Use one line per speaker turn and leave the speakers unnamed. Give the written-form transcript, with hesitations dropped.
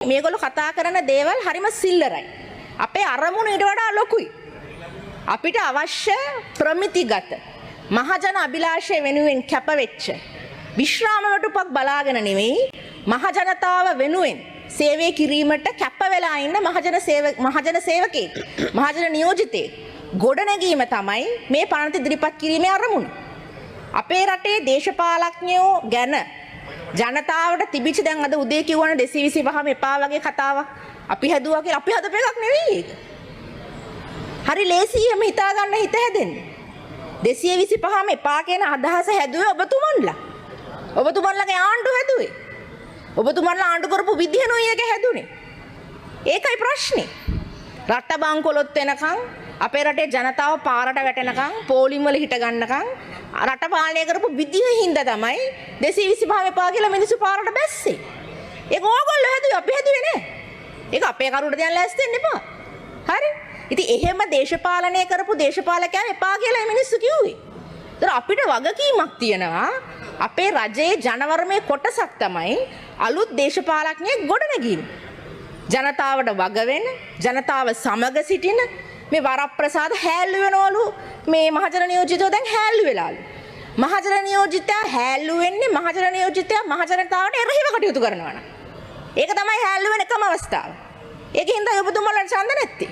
මේගොල්ලෝ කතා කරන දේවල් හරිම සිල්ලරයි. අපේ අරමුණ ඊට වඩා ලොකුයි. අපිට අවශ්‍ය ප්‍රමිතිගත මහජන අභිලාෂය වෙනුවෙන් කැපවෙච්ච විශ්‍රාම වටුපක් බලාගෙන නෙවෙයි මහජනතාව වෙනුවෙන් සේවය කිරීමට කැප වෙලා ඉන්න මහජන සේවකයෙක් මහජන නියෝජිතයෙක් ගොඩනැගීම තමයි මේ පනත ඉදිරිපත් කිරීමේ අරමුණ. අපේ රටේ දේශපාලඥයෝ ගැන ජනතාවට තිබිච්ච දැන් අද උදේ කිව්වනේ 225ම එපා වගේ කතාවක් අපි හැදුවා කියලා අපි හදපු එකක් නෙවෙයි ඒක. හරි ලේසියෙම හිතා ගන්න හිත හැදෙන්නේ. 225ම එපා කියන අදහස හැදුවේ ඔබතුමන්ලා. ඔබතුමන්ලගේ ආණ්ඩුව හැදුවේ. ඔබතුමන්ලා ආණ්ඩු කරපු විදිහ නෝයි එක හැදුනේ. ඒකයි ප්‍රශ්නේ. රට බංකොලොත් වෙනකන් අපේ රටේ ජනතාව පාරට වැටෙනකන් පෝලිම් වල හිට ගන්නකන් රට පාලනය කරපු විදිහ හින්දා තමයි 225 එපා කියලා මිනිස්සු පාරට බැස්සේ. ඒක ඕගොල්ලෝ හැදුවේ අපි හැදුවේ නෑ. ඒක අපේ කරුණට දැන් ලෑස්ති වෙන්න එපා. හරි? ඉතින් එහෙම දේශපාලනය කරපු දේශපාලකයන් එපා කියලා මිනිස්සු කිව්වේ. ඒතර අපිට වගකීමක් තියෙනවා අපේ රජයේ ජනවරමේ කොටසක් තමයි අලුත් දේශපාලකයෙක් ගොඩනැගීම. ජනතාවට වග වෙන, ජනතාව සමග සිටින මේ වරප්‍රසාද හැල්ලු වෙනවලු මේ මහජන නියෝජිතයෝ දැන් හැල්ලු වෙලාලු. මහජන නියෝජිතයා හැල්ලු වෙන්නේ මහජන නියෝජිතයා මහජනතාවට එරෙහිව කටයුතු කරනවා නම්. ඒක තමයි හැල්ලු වෙන එකම අවස්ථාව. ඒකින්ද ඔබතුමාලට ඡන්ද නැත්තේ.